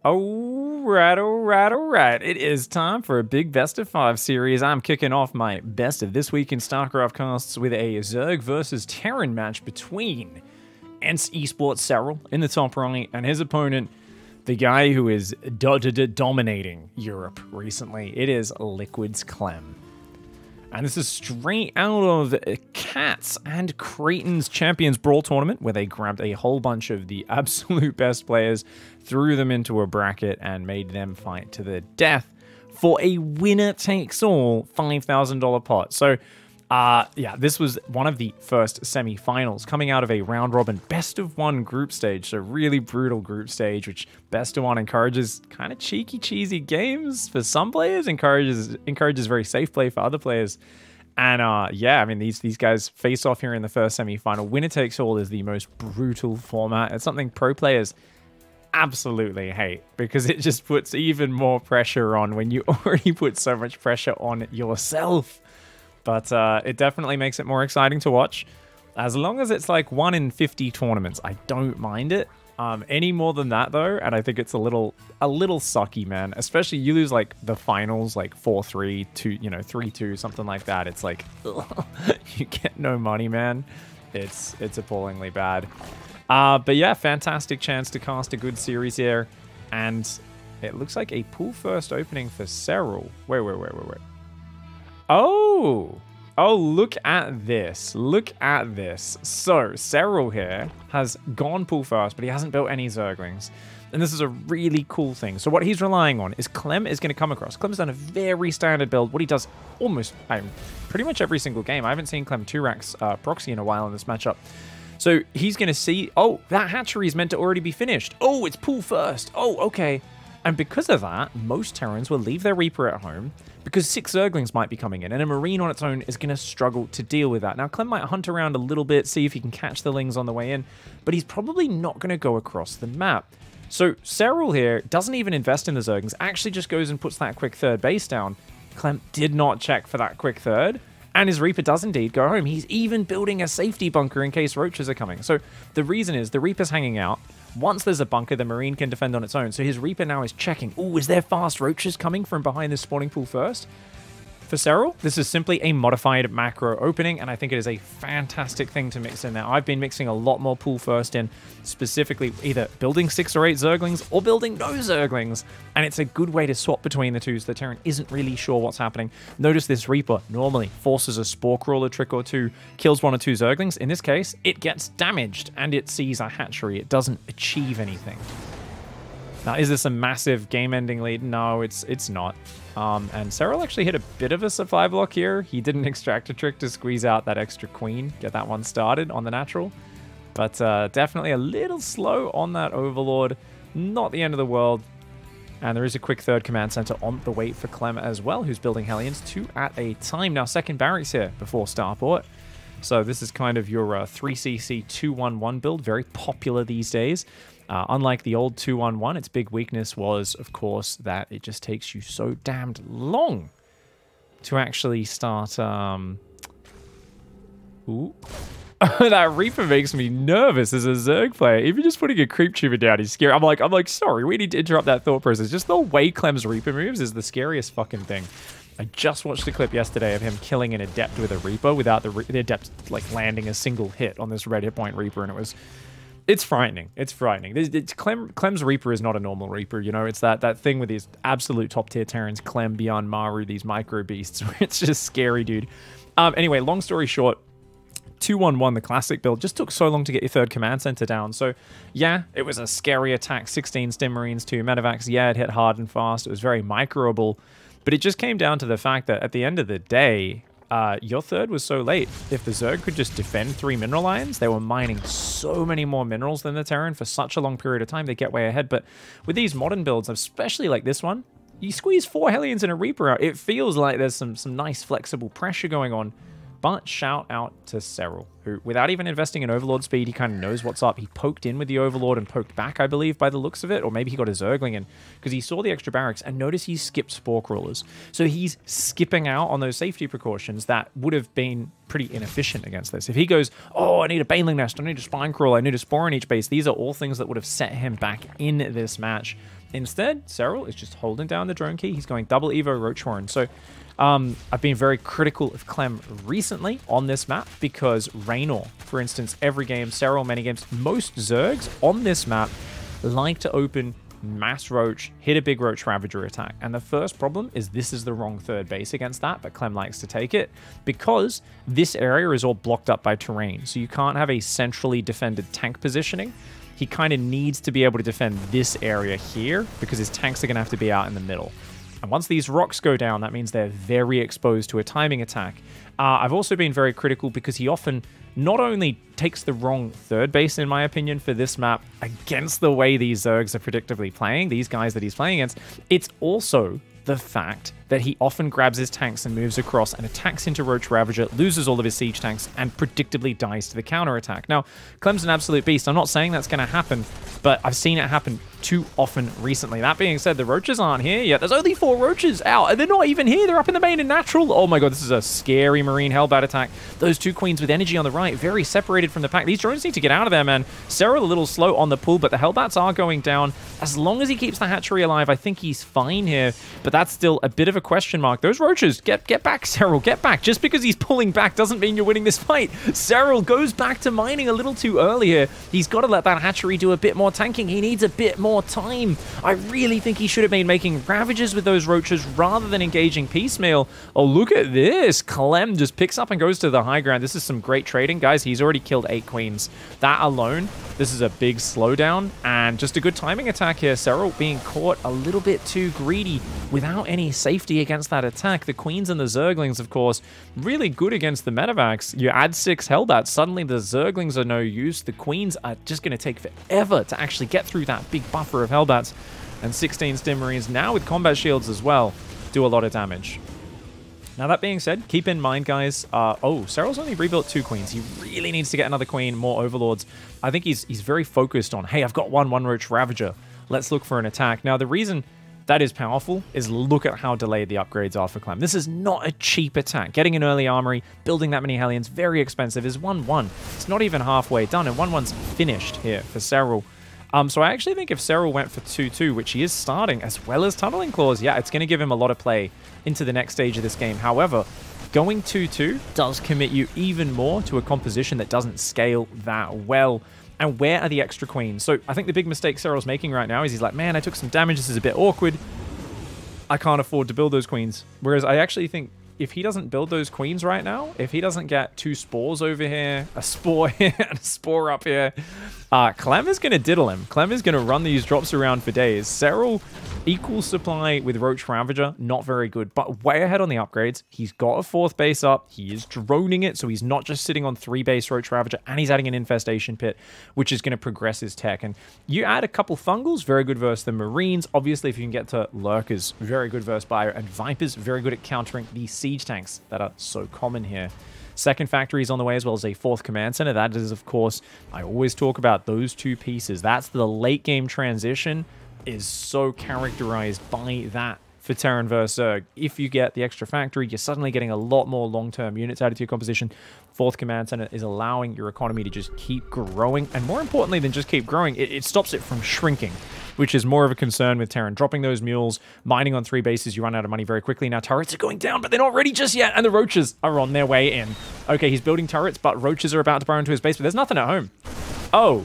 Alright. It is time for a big best of 5 series. I'm kicking off my best of this week in StarCraft casts with a Zerg versus Terran match between ENCE Esports Serral in the top right and his opponent, the guy who is dominating Europe recently. It is Liquid's Clem. And this is straight out of Cat's and Creighton's Champions Brawl Tournament, where they grabbed a whole bunch of the absolute best players, threw them into a bracket, and made them fight to the death for a winner-takes-all $5,000 pot. So, yeah, this was one of the first semi-finals coming out of a round-robin best-of-1 group stage. So really brutal group stage, which best-of-1 encourages kind of cheeky, cheesy games for some players, encourages very safe play for other players. And yeah, I mean, these guys face off here in the first semi-final. Winner-takes-all is the most brutal format. It's something pro players absolutely hate because it just puts even more pressure on when you already put so much pressure on yourself. But it definitely makes it more exciting to watch. As long as it's like 1 in 50 tournaments, I don't mind it. Any more than that, though, and I think it's a little sucky, man. Especially you lose like the finals, like 4-3, 3-2, something like that. It's like, ugh, you get no money, man. It's appallingly bad. But yeah, fantastic chance to cast a good series here, and it looks like a pool first opening for Serral. Wait. Oh, look at this. Look at this. So, Serral here has gone pool first, but he hasn't built any Zerglings. And this is a really cool thing. So what he's relying on is Clem is going to come across. Clem's done a very standard build. What he does almost pretty much every single game. I haven't seen Clem 2-racks proxy in a while in this matchup. So he's going to see, oh, that hatchery is meant to already be finished. Oh, it's pool first. Oh, okay. And because of that, most Terrans will leave their Reaper at home because 6 Zerglings might be coming in, and a Marine on its own is going to struggle to deal with that. Now, Clem might hunt around a little bit, see if he can catch the Lings on the way in, but he's probably not going to go across the map. So Serral here doesn't even invest in the Zerglings, actually just goes and puts that quick third base down. Clem did not check for that quick third, and his Reaper does indeed go home. He's even building a safety bunker in case roaches are coming. So the reason is the Reaper's hanging out. Once there's a bunker, the Marine can defend on its own. So his Reaper now is checking. Oh, is there fast roaches coming from behind this spawning pool first? For Serral, this is simply a modified macro opening, and I think it is a fantastic thing to mix in there. I've been mixing a lot more pool first in, specifically either building 6 or 8 Zerglings or building no Zerglings, and it's a good way to swap between the two so the Terran isn't really sure what's happening. Notice this Reaper normally forces a Spore Crawler trick or two, kills 1 or 2 Zerglings. In this case, it gets damaged, and it sees a hatchery. It doesn't achieve anything. Now, is this a massive game-ending lead? No, it's not. And Serral actually hit a bit of a supply block here. He didn't extract a trick to squeeze out that extra queen, get that one started on the natural. But definitely a little slow on that Overlord. Not the end of the world. And there is a quick third command center on the way for Clem as well, who's building Hellions 2 at a time. Now, second barracks here before Starport. So this is kind of your 3cc 2-1-1 build, very popular these days. Unlike the old 2-1-1, its big weakness was, of course, that it just takes you so damned long to actually start... Ooh. That Reaper makes me nervous as a Zerg player. Even just putting a creep tuber down is scary. I'm like, sorry, we need to interrupt that thought process. Just the way Clem's Reaper moves is the scariest fucking thing. I just watched a clip yesterday of him killing an Adept with a Reaper without the Adept like landing a single hit on this red hit point Reaper, and it's frightening. It's frightening. Clem's Reaper is not a normal Reaper, you know? It's that thing with these absolute top-tier Terrans, Clem, Beyond Maru, these micro beasts, where it's just scary, dude. Anyway, long story short, 2-1-1, the classic build, just took so long to get your third command center down. So, yeah, it was a scary attack. 16 Stim Marines, 2 Medivacs. Yeah, it hit hard and fast. It was very microable. But it just came down to the fact that at the end of the day, your third was so late. If the Zerg could just defend 3 mineral lines, they were mining so many more minerals than the Terran for such a long period of time, they get way ahead. But with these modern builds, especially like this one, you squeeze 4 Hellions and a Reaper out, it feels like there's some nice flexible pressure going on. But shout out to Serral, who, without even investing in Overlord speed, he kind of knows what's up. He poked in with the Overlord and poked back, I believe, by the looks of it. Or maybe he got a Zergling in, because he saw the extra barracks. And notice he skipped Spore Crawlers. So he's skipping out on those safety precautions that would have been pretty inefficient against this. If he goes, oh, I need a Baneling Nest, I need a Spine Crawl, I need a Spore in each base, these are all things that would have set him back in this match. Instead, Serral is just holding down the drone key. He's going double Evo Roach Horn. So I've been very critical of Clem recently on this map because Raynor, for instance, every game, Serral, many games, most Zergs on this map like to open mass Roach, hit a big Roach Ravager attack. And the first problem is this is the wrong third base against that, but Clem likes to take it because this area is all blocked up by terrain. So you can't have a centrally defended tank positioning. He kind of needs to be able to defend this area here because his tanks are going to have to be out in the middle. And once these rocks go down, that means they're very exposed to a timing attack. I've also been very critical because he often not only takes the wrong third base, in my opinion, for this map against the way these Zergs are predictably playing, these guys that he's playing against, it's also the fact that he often grabs his tanks and moves across and attacks into Roach Ravager, loses all of his siege tanks, and predictably dies to the counterattack. Now, Clem's an absolute beast. I'm not saying that's going to happen, but I've seen it happen too often recently. That being said, the Roaches aren't here yet. There's only 4 Roaches out, and they're not even here. They're up in the main in natural. Oh my god, this is a scary Marine Hellbat attack. Those 2 Queens with energy on the right, very separated from the pack. These drones need to get out of there, man. Serral a little slow on the pull, but the Hellbats are going down. As long as he keeps the hatchery alive, I think he's fine here, but that's still a bit of a question mark. Those Roaches, get back, Serral, get back. Just because he's pulling back doesn't mean you're winning this fight. Serral goes back to mining a little too early here. He's got to let that hatchery do a bit more tanking. He needs a bit more time. I really think he should have been making Ravages with those Roaches rather than engaging Piecemeal. Oh, look at this. Clem just picks up and goes to the high ground. This is some great trading. Guys, he's already killed 8 Queens. That alone, this is a big slowdown and just a good timing attack here. Serral being caught a little bit too greedy without any safety against that attack. The Queens and the Zerglings, of course, really good against the Medivacs. You add 6 Hellbats, suddenly the Zerglings are no use. The Queens are just going to take forever to actually get through that big buffer of Hellbats. And 16 Stim Marines, now with combat shields as well, do a lot of damage. Now, that being said, keep in mind, guys, oh, Serral's only rebuilt 2 Queens. He really needs to get another Queen, more Overlords. I think he's very focused on, hey, I've got one Roach Ravager. Let's look for an attack. Now, the reason that is powerful is look at how delayed the upgrades are for Clem. This is not a cheap attack. Getting an early armory, building that many Hellions, very expensive, is 1-1. It's not even halfway done, and 1-1's finished here for Serral. So I actually think if Serral went for 2-2, which he is starting, as well as Tunneling Claws, yeah, it's going to give him a lot of play into the next stage of this game. However, going 2-2 does commit you even more to a composition that doesn't scale that well. And where are the extra Queens? So I think the big mistake Serral's making right now is he's like, man, I took some damage, this is a bit awkward. I can't afford to build those Queens. Whereas I actually think if he doesn't build those Queens right now, if he doesn't get 2 Spores over here, a Spore here, and a Spore up here, Clem is going to diddle him. Clem is going to run these drops around for days. Serral, equal supply with Roach Ravager, not very good, but way ahead on the upgrades. He's got a 4th base up. He is droning it, so he's not just sitting on 3 base Roach Ravager, and he's adding an Infestation Pit, which is going to progress his tech. And you add a couple Fungals, very good versus the Marines. Obviously, if you can get to Lurkers, very good versus Bio, and Vipers, very good at countering the siege tanks that are so common here. Second factory is on the way, as well as a 4th command center. That is, of course, I always talk about those 2 pieces. That's the late game transition is so characterized by that for Terran versus Zerg. If you get the extra factory, you're suddenly getting a lot more long-term units added to your composition. 4th command center is allowing your economy to just keep growing, and more importantly than just keep growing, it stops it from shrinking, which is more of a concern with Terran. Dropping those mules, mining on 3 bases, you run out of money very quickly. Now turrets are going down, but they're not ready just yet, and the Roaches are on their way in. Okay, he's building turrets, but Roaches are about to burrow into his base, but there's nothing at home. Oh,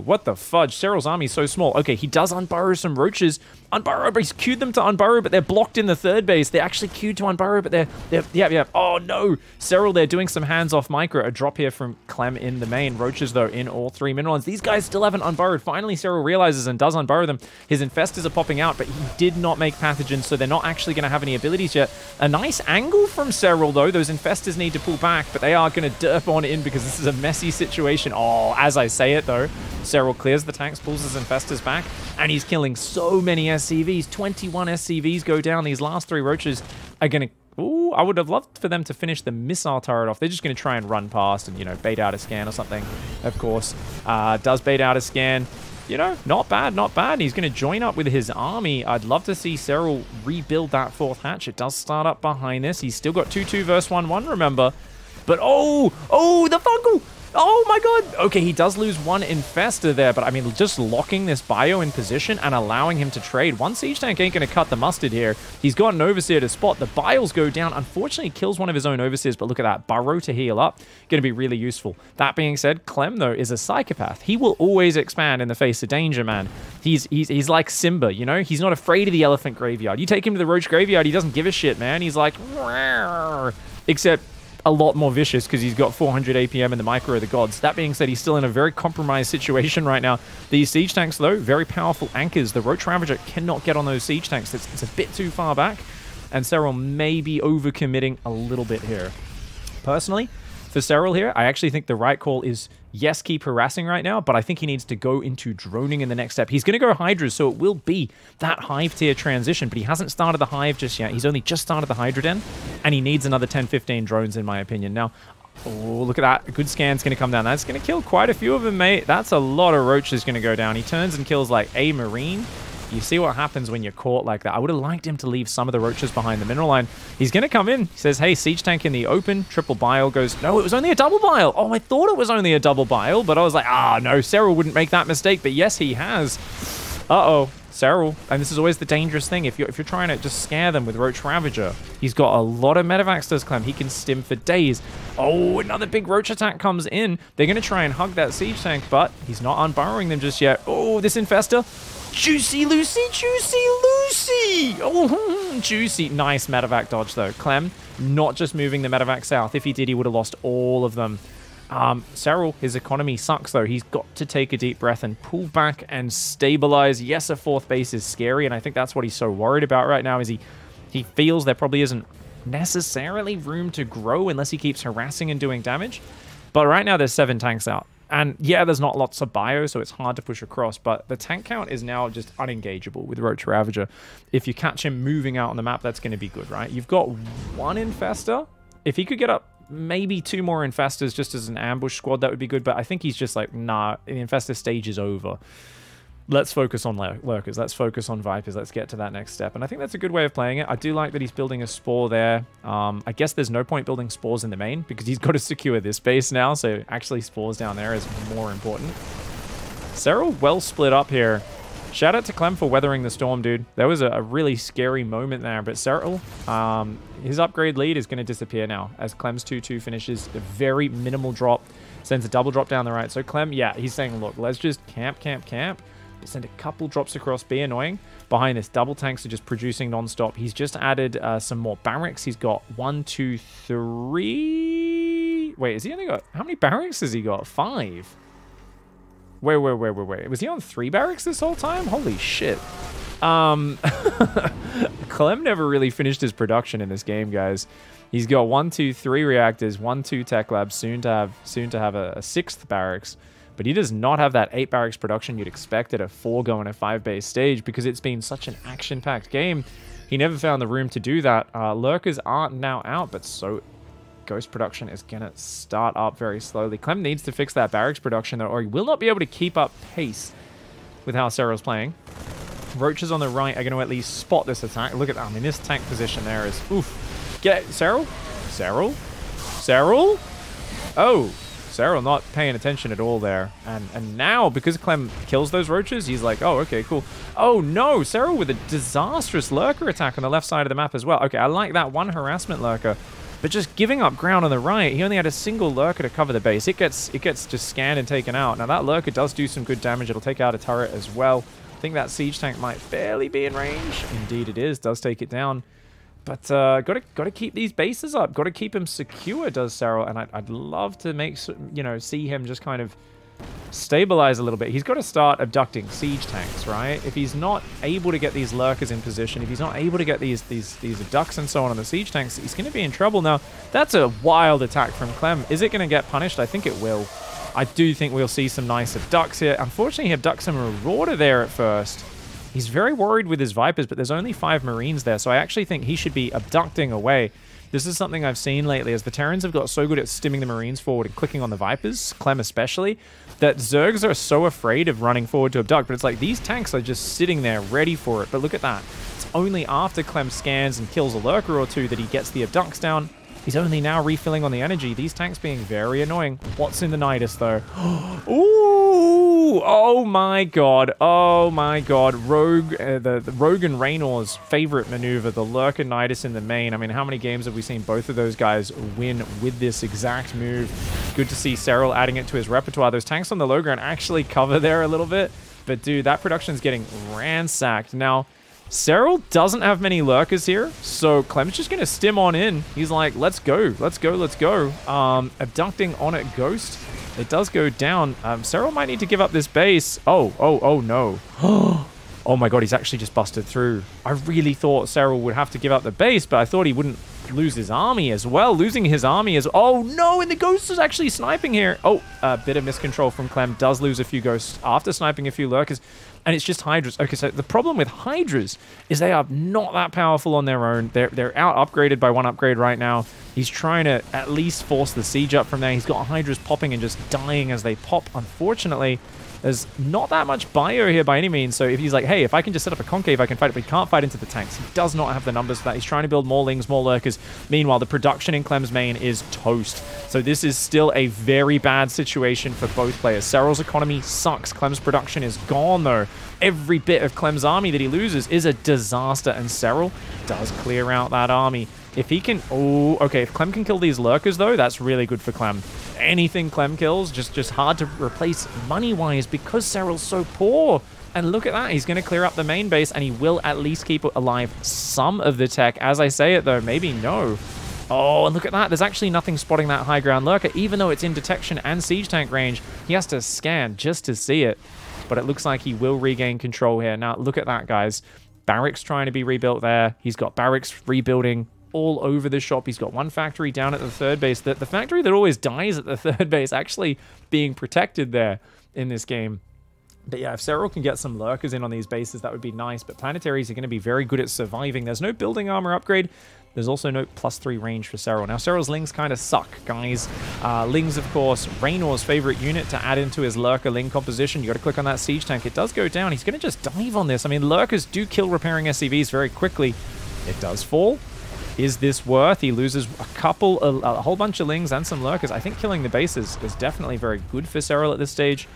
what the fudge? Serral's army is so small. Okay, he does unburrow some Roaches. Unburrow, but he's queued them to unburrow, but they're blocked in the 3rd base. They're actually queued to unburrow, but yeah. Oh, no. Serral, they're doing some hands-off micro. A drop here from Clem in the main. Roaches, though, in all 3 minerals. These guys still haven't unburrowed. Finally, Serral realizes and does unburrow them. His Infestors are popping out, but he did not make Pathogens, so they're not actually going to have any abilities yet. A nice angle from Serral, though. Those Infestors need to pull back, but they are going to derp on in because this is a messy situation. Oh, as I say it, though, Serral clears the tanks, pulls his Infestors back, and he's killing so many SCVs. 21 SCVs go down. These last 3 Roaches are going to... Ooh, I would have loved for them to finish the missile turret off. They're just going to try and run past and, you know, bait out a scan or something, of course. Does bait out a scan. You know, not bad, not bad. He's going to join up with his army. I'd love to see Serral rebuild that 4th hatch. It does start up behind this. He's still got 2-2 versus 1-1, remember. But, oh, the fungal. Oh, my God. Okay, he does lose 1 Infestor there, but, I mean, just locking this bio in position and allowing him to trade. 1 Siege Tank ain't going to cut the mustard here. He's got an Overseer to spot. The bios go down. Unfortunately, kills one of his own Overseers, but look at that. Burrow to heal up. Going to be really useful. That being said, Clem, though, is a psychopath. He will always expand in the face of danger, man. He's like Simba, you know? He's not afraid of the elephant graveyard. You take him to the roach graveyard, he doesn't give a shit, man. He's like, rawr. Except a lot more vicious because he's got 400 APM in the micro of the gods. That being said, he's still in a very compromised situation right now. These siege tanks, though, very powerful anchors. The Roach Ravager cannot get on those siege tanks. It's a bit too far back, and Serral may be overcommitting a little bit here. Personally, for Serral here, I actually think the right call is, yes, keep harassing right now, but I think he needs to go into droning in the next step. He's going to go Hydras, so it will be that Hive tier transition, but he hasn't started the Hive just yet. He's only just started the Hydra Den, and he needs another 10-15 drones, in my opinion. Now, oh, look at that. A good scan's going to come down. That's going to kill quite a few of them, mate. That's a lot of roaches going to go down. He turns and kills, like, a Marine. You see what happens when you're caught like that. I would have liked him to leave some of the roaches behind the mineral line. He's going to come in. He says, hey, siege tank in the open. Triple bile goes, no, it was only a double bile. Oh, I thought it was only a double bile, but I was like, no, Serral wouldn't make that mistake. But yes, he has. Uh-oh, Serral. And this is always the dangerous thing. If you're trying to just scare them with Roach Ravager, he's got a lot of medevacs, does Clem. He can stim for days. Oh, another big roach attack comes in. They're going to try and hug that siege tank, but he's not unburrowing them just yet. Oh, this Infestor. Juicy Lucy, Juicy Lucy! Oh, juicy. Nice medevac dodge, though. Clem, not just moving the medevac south. If he did, he would have lost all of them. Serral, his economy sucks, though. He's got to take a deep breath and pull back and stabilize. Yes, a 4th base is scary, and I think that's what he's so worried about right now, is he feels there probably isn't necessarily room to grow unless he keeps harassing and doing damage. But right now, there's 7 tanks out. And yeah, there's not lots of bio, so it's hard to push across, but the tank count is now just unengageable with Roach Ravager. If you catch him moving out on the map, that's going to be good, right? You've got 1 Infestor. If he could get up maybe 2 more Infestors just as an ambush squad, that would be good, but I think he's just like, nah, the Infestor stage is over. Let's focus on lurkers. Let's focus on Vipers. Let's get to that next step. And I think that's a good way of playing it. I do like that he's building a Spore there. I guess there's no point building Spores in the main because he's got to secure this base now. So actually Spores down there is more important. Serral well split up here. Shout out to Clem for weathering the storm, dude. There was a really scary moment there. But Serral, his upgrade lead is going to disappear now as Clem's 2-2 finishes. A very minimal drop. Sends a double drop down the right. So Clem, yeah, he's saying, look, let's just camp. Send a couple drops across, be annoying. Behind this, double tanks are just producing non-stop. He's just added some more barracks. He's got 1, 2, 3... Wait, has he only got... How many barracks has he got? 5. Wait. Was he on 3 barracks this whole time? Holy shit. Clem never really finished his production in this game, guys. He's got 1, 2, 3 reactors, 1, 2 tech labs, soon to have a 6th barracks. But he does not have that 8 barracks production you'd expect at a 4-go and a 5-base stage because it's been such an action-packed game. He never found the room to do that. Lurkers aren't now out, but so Ghost production is going to start up very slowly. Clem needs to fix that barracks production, though, or he will not be able to keep up pace with how Serral's playing. Roaches on the right are going to at least spot this attack. Look at that. I mean, this tank position there is... Oof. Get Serral? Serral? Oh. Serral not paying attention at all there. And now, because Clem kills those roaches, he's like, oh, okay, cool. Oh, no. Serral with a disastrous lurker attack on the left side of the map as well. Okay, I like that 1 harassment lurker. But just giving up ground on the right, he only had a single lurker to cover the base. It gets just scanned and taken out. Now, that lurker does do some good damage. It'll take out a turret as well. I think that siege tank might barely be in range. Indeed it is. Does take it down. But got to keep these bases up. Got to keep him secure, does Serral. And I'd love to see him just kind of stabilize a little bit. He's got to start abducting siege tanks, right? If he's not able to get these lurkers in position, if he's not able to get these abducts and so on the siege tanks, he's going to be in trouble. Now, that's a wild attack from Clem. Is it going to get punished? I think it will. I do think we'll see some nice abducts here. Unfortunately, he abducts some Marauder there at first. He's very worried with his Vipers, but there's only 5 Marines there, so I actually think he should be abducting away. This is something I've seen lately, as the Terrans have got so good at stimming the Marines forward and clicking on the Vipers, Clem especially, that Zergs are so afraid of running forward to abduct. But it's like, these tanks are just sitting there ready for it. But look at that. It's only after Clem scans and kills a lurker or two that he gets the abducts down. He's only now refilling on the energy. These tanks being very annoying. What's in the Nidus, though? Ooh! Oh my god. Oh my god. Rogue, the Rogue and Raynor's favorite maneuver, the Lurker Nidus in the main. I mean, how many games have we seen both of those guys win with this exact move? Good to see Serral adding it to his repertoire. Those tanks on the low ground actually cover there a little bit. But dude, that production's getting ransacked. Now, Serral doesn't have many lurkers here, so Clem's just going to stim on in. He's like, let's go, let's go, let's go. Abducting on it, Ghost. It does go down. Serral might need to give up this base. Oh no. Oh my god, he's actually just busted through. I really thought Serral would have to give up the base, but I thought he wouldn't lose his army as well. Losing his army is... Oh no, and the Ghost is actually sniping here. Oh, a bit of miscontrol from Clem. Does lose a few Ghosts after sniping a few lurkers. And it's just Hydras. Okay, so the problem with Hydras is they are not that powerful on their own. They're out upgraded by 1 upgrade right now. He's trying to at least force the siege up from there. He's got Hydras popping and just dying as they pop. Unfortunately, there's not that much bio here by any means. So if he's like, hey, if I can just set up a concave, I can fight it, but he can't fight into the tanks. He does not have the numbers for that. He's trying to build more Lings, more Lurkers. Meanwhile, the production in Clem's main is toast. So this is still a very bad situation for both players. Serral's economy sucks. Clem's production is gone, though. Every bit of Clem's army that he loses is a disaster, and Serral does clear out that army. If he can... Oh, okay, if Clem can kill these lurkers, though, that's really good for Clem. Anything Clem kills, just hard to replace money-wise because Serral's so poor. And look at that, he's going to clear up the main base, and he will at least keep alive some of the tech. As I say it, though, maybe no. Oh, and look at that. There's actually nothing spotting that high ground lurker, even though it's in detection and siege tank range. He has to scan just to see it. But it looks like he will regain control here. Now, look at that, guys. Barracks trying to be rebuilt there. He's got barracks rebuilding all over the shop. He's got 1 factory down at the 3rd base. The factory that always dies at the 3rd base actually being protected there in this game. But yeah, if Serral can get some lurkers in on these bases, that would be nice. But planetaries are going to be very good at surviving. There's no building armor upgrade. There's also no +3 range for Serral. Now, Serral's Lings kind of suck, guys. Lings, of course, Raynor's favorite unit to add into his Lurker Ling composition. You got to click on that siege tank. It does go down. He's going to just dive on this. I mean, Lurkers do kill repairing SCVs very quickly. It does fall. Is this worth? He loses a whole bunch of Lings and some Lurkers. I think killing the bases is definitely very good for Serral at this stage.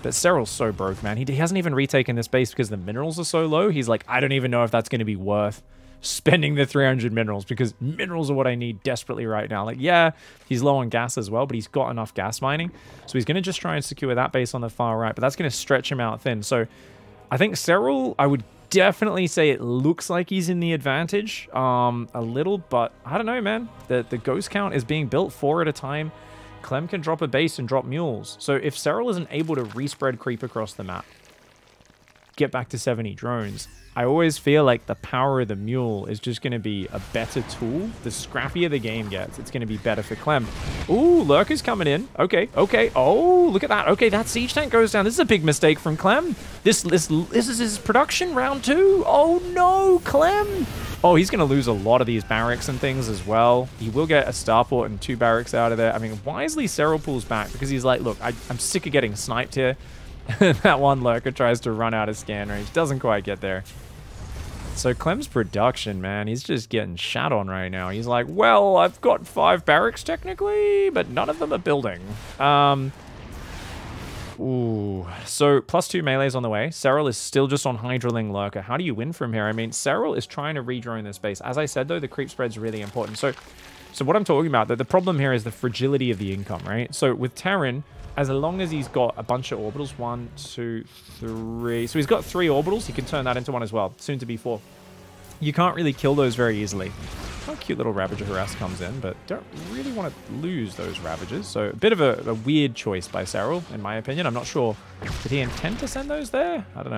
But Serral's so broke, man. He hasn't even retaken this base because the minerals are so low. He's like, I don't even know if that's going to be worth spending the 300 minerals, because minerals are what I need desperately right now. Like, yeah, he's low on gas as well, but he's got enough gas mining. So he's going to just try and secure that base on the far right, but that's going to stretch him out thin. So I think Serral, I would definitely say it looks like he's in the advantage a little, but I don't know, man. The ghost count is being built 4 at a time. Clem can drop a base and drop mules. So if Serral isn't able to respread creep across the map, get back to 70 drones, I always feel like the power of the mule is just going to be a better tool. The scrappier the game gets, it's going to be better for Clem. Ooh, Lurker's coming in. Okay, okay. Oh, look at that. Okay, that siege tank goes down. This is a big mistake from Clem. This is his production, round 2. Oh, no, Clem. Oh, he's going to lose a lot of these barracks and things as well. He will get a starport and 2 barracks out of there. I mean, wisely, Serral pulls back because he's like, look, I'm sick of getting sniped here. That one lurker tries to run out of scan range. Doesn't quite get there. So Clem's production, man, he's just getting shat on right now. He's like, well, I've got 5 barracks technically, but none of them are building. Ooh. So +2 melee's on the way. Serral is still just on Hydraling Lurker. How do you win from here? I mean, Serral is trying to redrone this base. As I said, though, the creep spread's really important. So what I'm talking about, the problem here is the fragility of the income, right? So with Terran, as long as he's got a bunch of orbitals, 1, 2, 3. So he's got 3 orbitals. He can turn that into 1 as well, soon to be 4. You can't really kill those very easily. Oh, cute little Ravager Harass comes in, but don't really want to lose those Ravagers. So a bit of a weird choice by Serral, in my opinion. I'm not sure. Did he intend to send those there? I don't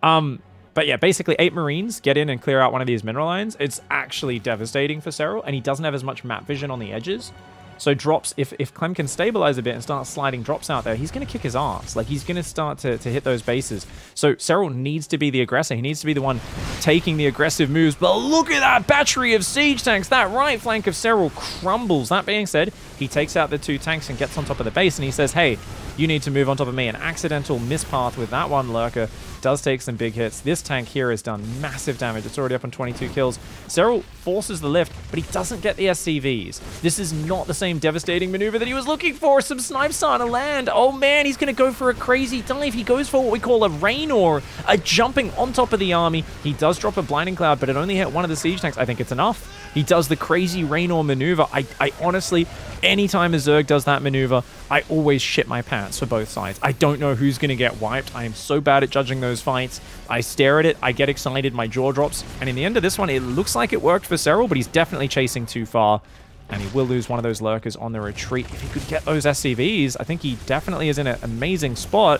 know. But yeah, basically 8 Marines get in and clear out one of these mineral lines. It's actually devastating for Serral, and he doesn't have as much map vision on the edges. So drops, if Clem can stabilize a bit and start sliding drops out there, he's going to kick his ass. Like, he's going to start to hit those bases. So Serral needs to be the aggressor. He needs to be the one taking the aggressive moves. But look at that battery of siege tanks. That right flank of Serral crumbles. That being said, he takes out the 2 tanks and gets on top of the base, and he says, hey, you need to move on top of me. An accidental mispath with that one lurker does take some big hits. This tank here has done massive damage. It's already up on 22 kills. Serral forces the lift, but he doesn't get the SCVs. This is not the same devastating maneuver that he was looking for. Some snipes starting to land. Oh man, he's going to go for a crazy dive. He goes for what we call a Raynor, a jumping on top of the army. He does drop a blinding cloud, but it only hit one of the siege tanks. I think it's enough. He does the crazy Raynor maneuver. I honestly, anytime a Zerg does that maneuver, I always shit my pants for both sides. I don't know who's going to get wiped. I am so bad at judging those fights. I stare at it, I get excited, my jaw drops. And in the end of this one, it looks like it worked for Serral, but he's definitely chasing too far. And he will lose one of those lurkers on the retreat. If he could get those SCVs, I think he definitely is in an amazing spot.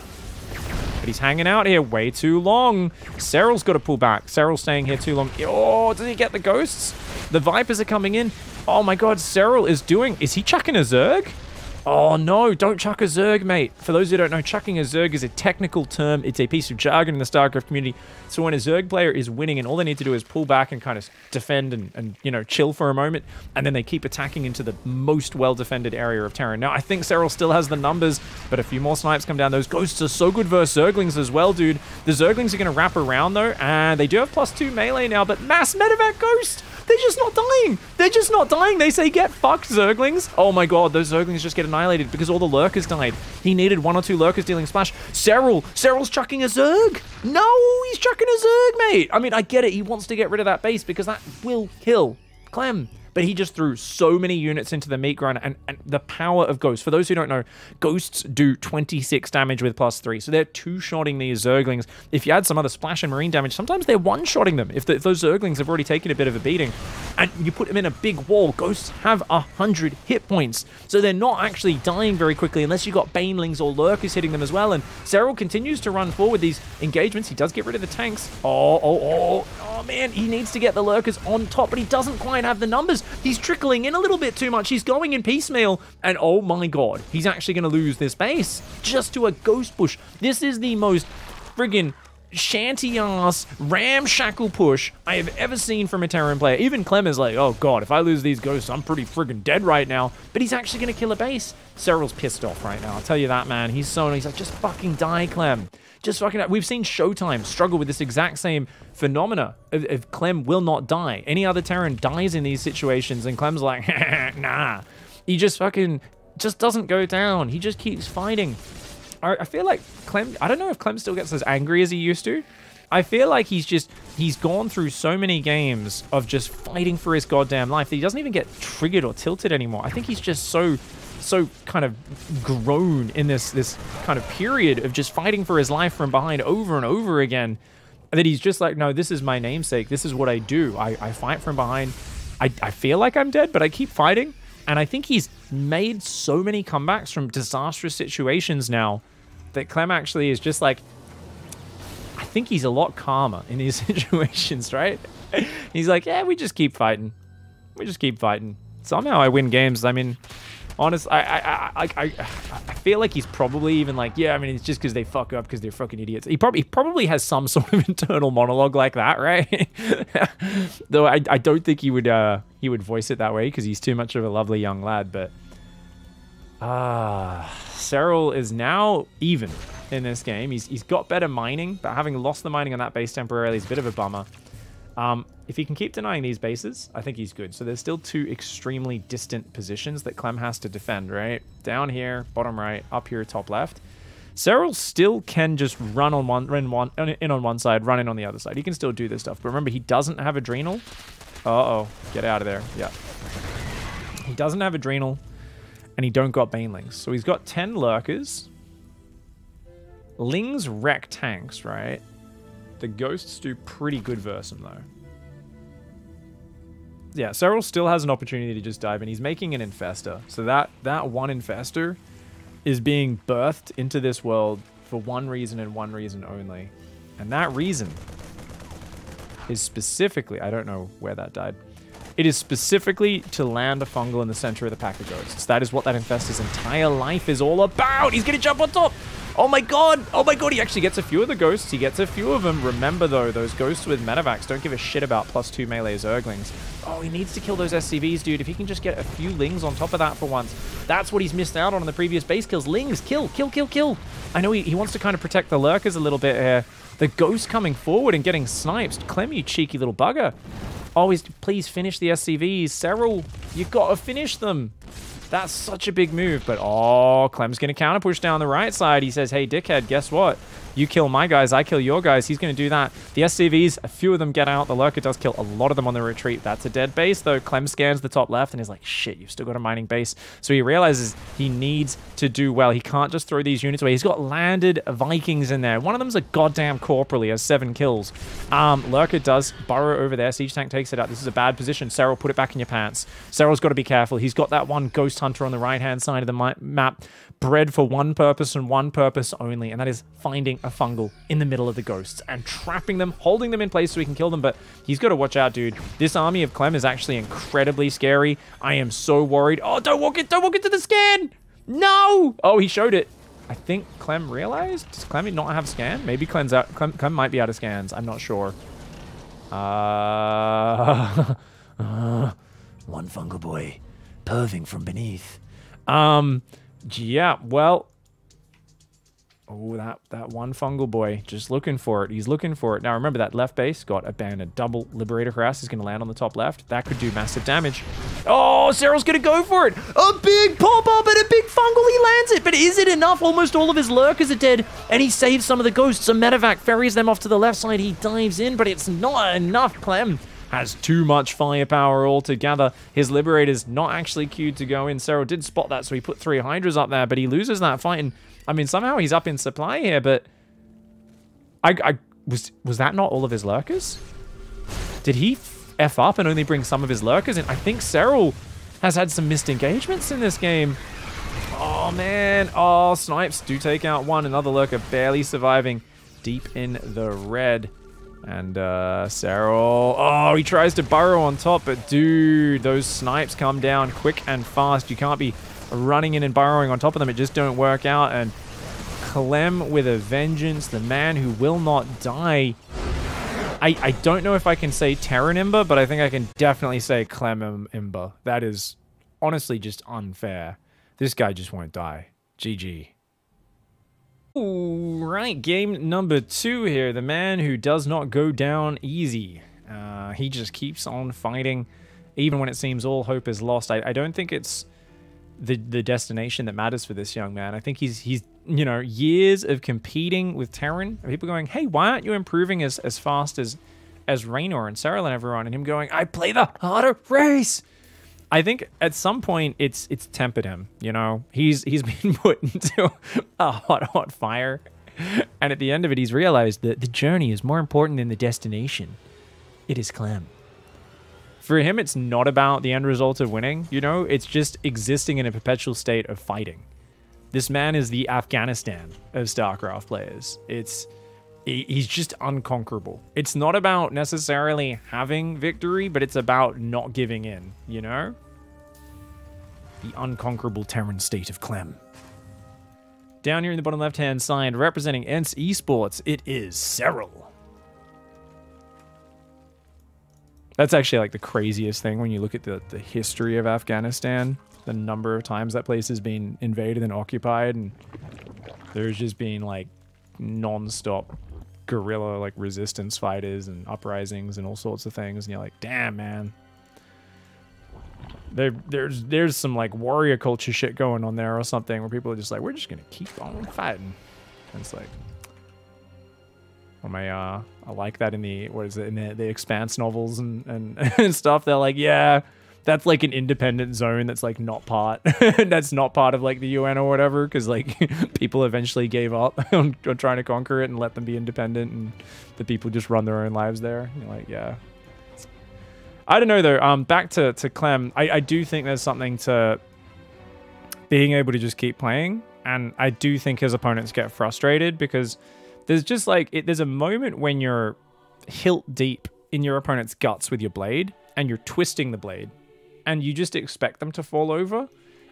But he's hanging out here way too long. Serral's got to pull back. Serral's staying here too long. Oh, does he get the ghosts? The Vipers are coming in. Oh my god, Serral is doing... Is he chucking a Zerg? Oh no, don't chuck a Zerg, mate. For those who don't know, chucking a Zerg is a technical term. It's a piece of jargon in the StarCraft community. So when a Zerg player is winning and all they need to do is pull back and kind of defend and you know, chill for a moment, and then they keep attacking into the most well-defended area of Terran. Now, I think Serral still has the numbers, but a few more snipes come down. Those ghosts are so good versus Zerglings as well, dude. The Zerglings are going to wrap around, though, and they do have +2 melee now, but mass medevac ghost! They're just not dying. They're just not dying. They say, get fucked, Zerglings. Oh my god, those Zerglings just get annihilated because all the lurkers died. He needed 1 or 2 lurkers dealing splash. Serral's chucking a Zerg. No, he's chucking a Zerg, mate. I mean, I get it. He wants to get rid of that base because that will kill Clem. But he just threw so many units into the meat grinder, and the power of Ghosts. For those who don't know, Ghosts do 26 damage with +3, so they're 2-shotting these Zerglings. If you add some other splash and marine damage, sometimes they're 1-shotting them. If those Zerglings have already taken a bit of a beating, and you put them in a big wall, Ghosts have 100 hit points, so they're not actually dying very quickly unless you've got Banelings or Lurkers hitting them as well. And Serral continues to run forward these engagements. He does get rid of the tanks. Oh man, he needs to get the Lurkers on top, but he doesn't quite have the numbers. He's trickling in a little bit too much. He's going in piecemeal, and oh my god, he's actually going to lose this base just to a ghost push. This is the most friggin' shanty-ass, ramshackle push I have ever seen from a Terran player. Even Clem is like, oh god, if I lose these ghosts, I'm pretty friggin' dead right now. But he's actually going to kill a base. Serral's pissed off right now, I'll tell you that, man. He's like, just fucking die, Clem. Just fucking... We've seen Showtime struggle with this exact same phenomena if Clem will not die. Any other Terran dies in these situations, and Clem's like, nah. He just fucking... just doesn't go down. He just keeps fighting. I feel like Clem... I don't know if Clem still gets as angry as he used to. I feel like he's gone through so many games of just fighting for his goddamn life that he doesn't even get triggered or tilted anymore. I think he's just so kind of grown in this kind of period of just fighting for his life from behind over and over again, that he's just like, no, this is my namesake. This is what I do. I fight from behind. I feel like I'm dead, but I keep fighting. And I think he's made so many comebacks from disastrous situations now that Clem actually is just like, I think he's a lot calmer in these situations, right? He's like, yeah, we just keep fighting. We just keep fighting. Somehow I win games. I mean, honestly, I feel like he's probably even like, yeah, I mean, it's just because they fuck up because they're fucking idiots. He probably has some sort of internal monologue like that, right? Though I don't think he would voice it that way because he's too much of a lovely young lad. But Serral is now even in this game. He's got better mining, but having lost the mining on that base temporarily is a bit of a bummer. If he can keep denying these bases, I think he's good. So there's still 2 extremely distant positions that Clem has to defend, right? Down here, bottom right, up here, top left. Serral still can just run in on one side, run in on the other side. He can still do this stuff. But remember, he doesn't have Adrenal. Uh-oh. Get out of there. Yeah. He doesn't have Adrenal, and he don't got Banelings. So he's got 10 Lurkers. Lings wreck tanks, right? The Ghosts do pretty good versus him, though. Yeah, Serral still has an opportunity to just dive in. He's making an Infestor. So that one Infestor is being birthed into this world for one reason and one reason only. And that reason is specifically... I don't know where that died. It is specifically to land a fungal in the center of the pack of ghosts. That is what that infestor's entire life is all about. He's going to jump on top. Oh my god! Oh my god, he actually gets a few of the ghosts. He gets a few of them. Remember, though, those ghosts with medevacs don't give a shit about +2 melee zerglings. Oh, he needs to kill those SCVs, dude. If he can just get a few lings on top of that for once. That's what he's missed out on in the previous base kills. Lings, kill, kill, kill, kill. I know he wants to kind of protect the lurkers a little bit here. The ghost coming forward and getting sniped. Clem, you cheeky little bugger. Always, please finish the SCVs. Serral, you got to finish them. That's such a big move, but oh, Clem's going to counter push down the right side. He says, hey, dickhead, guess what? You kill my guys, I kill your guys. He's going to do that. The SCVs, a few of them get out. The lurker does kill a lot of them on the retreat. That's a dead base, though. Clem scans the top left and is like, shit, you've still got a mining base. So he realizes he needs to do well. He can't just throw these units away. He's got landed Vikings in there. One of them's a goddamn corporal. He has 7 kills. Lurker does burrow over there. Siege tank takes it out. This is a bad position. Serral, put it back in your pants. Serral's got to be careful. He's got that one ghost hunter on the right-hand side of the map, bred for one purpose and one purpose only, and that is finding a fungal in the middle of the ghosts and trapping them, holding them in place so he can kill them. But he's got to watch out, dude. This army of Clem is actually incredibly scary. I am so worried. Oh, don't walk into the scan! No! Oh, he showed it. I think Clem realized? Does Clem not have scan? Maybe Clem might be out of scans. I'm not sure. One fungal boy perving from beneath. Yeah, well, oh, that one fungal boy, just looking for it. He's looking for it. Now, remember, that left base got abandoned. Double Liberator Harass is going to land on the top left. That could do massive damage. Oh, Serral's going to go for it. A big pop-up and a big fungal. He lands it, but is it enough? Almost all of his lurkers are dead, and he saves some of the ghosts. A medevac ferries them off to the left side. He dives in, but it's not enough. Clem has too much firepower altogether. His Liberator's not actually queued to go in. Serral did spot that, so he put 3 Hydras up there, but he loses that fight. And I mean, somehow he's up in supply here, but was that not all of his lurkers? Did he F up and only bring some of his lurkers in? I think Serral has had some missed engagements in this game. Oh, man. Oh, snipes do take out one. Another lurker barely surviving deep in the red. And Serral, oh, he tries to burrow on top, but dude, those snipes come down quick and fast. You can't be running in and burrowing on top of them. It just don't work out. And Clem with a vengeance, the man who will not die. I don't know if I can say Terran Imber, but I think I can definitely say Clem Imber. That is honestly just unfair. This guy just won't die. GG. All right, game number 2 here. The man who does not go down easy. He just keeps on fighting, even when it seems all hope is lost. I don't think it's the destination that matters for this young man. I think he's you know, years of competing with Terran. People going, hey, why aren't you improving as fast as Raynor and Serral and everyone? And him going, I play the harder race. I think at some point it's tempered him, you know. He's been put into a hot fire. And at the end of it, he's realized that the journey is more important than the destination. It is Clem. For him, it's not about the end result of winning, you know. It's just existing in a perpetual state of fighting. This man is the Afghanistan of StarCraft players. He's just unconquerable. It's not about necessarily having victory, but it's about not giving in, you know? The unconquerable Terran state of Clem. Down here in the bottom left-hand side, representing ENCE Esports, it is Serral. That's actually like the craziest thing when you look at the history of Afghanistan. The number of times that place has been invaded and occupied, and there's just been like non-stop guerrilla like resistance fighters and uprisings and all sorts of things, and you're like, damn, man, there's some like warrior culture shit going on there or something, where people are just like, we're just gonna keep on fighting. And it's like, I like that in the, what is it, in the Expanse novels and stuff. They're like, yeah, that's like an independent zone that's like not part that's not part of like the UN or whatever, because like people eventually gave up on trying to conquer it and let them be independent, and the people just run their own lives there. And you're like, yeah, I don't know though. Back to Clem, I do think there's something to being able to just keep playing, and I do think his opponents get frustrated because there's just like there's a moment when you're hilt deep in your opponent's guts with your blade, and you're twisting the blade, and you just expect them to fall over.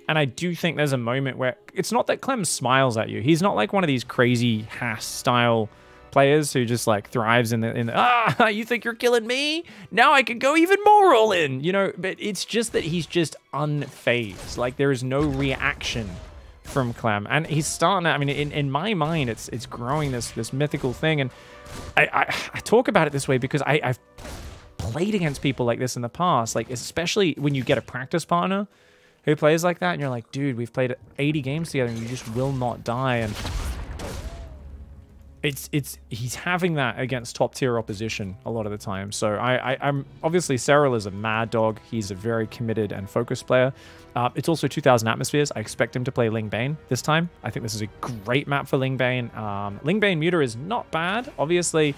And I do think there's a moment where it's not that Clem smiles at you. He's not like one of these crazy Haas style players who just like thrives in the you think you're killing me? Now I can go even more all in, you know. But it's just that he's just unfazed. Like there is no reaction from Clem, and he's starting to, I mean, in my mind, it's growing this mythical thing. And I talk about it this way because I've played against people like this in the past, like especially when you get a practice partner who plays like that, and you're like, dude, we've played 80 games together, and you just will not die. And he's having that against top tier opposition a lot of the time. So I'm obviously, Serral is a mad dog. He's a very committed and focused player. It's also 2,000 atmospheres. I expect him to play Ling Bane this time. I think this is a great map for Ling Bane. Ling Bane Muta is not bad. Obviously,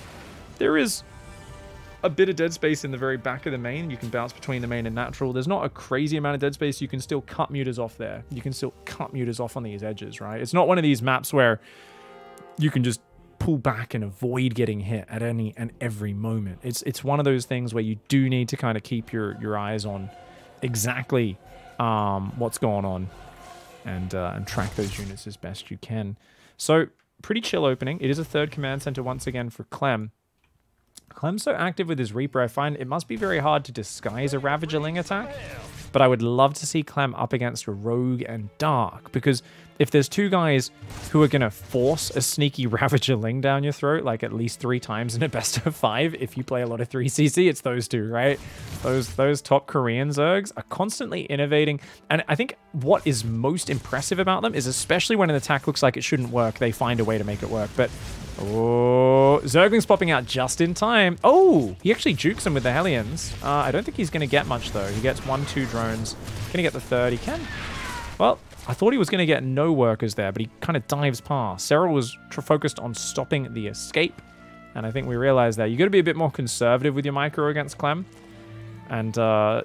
there is a bit of dead space in the very back of the main. You can bounce between the main and natural. There's not a crazy amount of dead space. You can still cut mutas off there. You can still cut mutas off on these edges, right? It's not one of these maps where you can just pull back and avoid getting hit at any and every moment. It's one of those things where you do need to kind of keep your eyes on exactly what's going on and track those units as best you can. So pretty chill opening. It is a third command center once again for Clem. Clem's so active with his Reaper, I find it must be very hard to disguise a Ravager Ling attack. But I would love to see Clem up against a Rogue and Dark, because if there's two guys who are going to force a sneaky Ravager Ling down your throat, like at least 3 times in a best of 5, if you play a lot of 3cc, it's those two, right? Those top Korean Zergs are constantly innovating. And I think what is most impressive about them is, especially when an attack looks like it shouldn't work, they find a way to make it work. But oh, Zergling's popping out just in time. Oh, he actually jukes him with the Hellions. I don't think he's going to get much, though. He gets 1-2 drones. Going to get the third. He can. Well, I thought he was going to get no workers there, but he kind of dives past. Serral was focused on stopping the escape, and I think we realized that. You got to be a bit more conservative with your micro against Clem. And,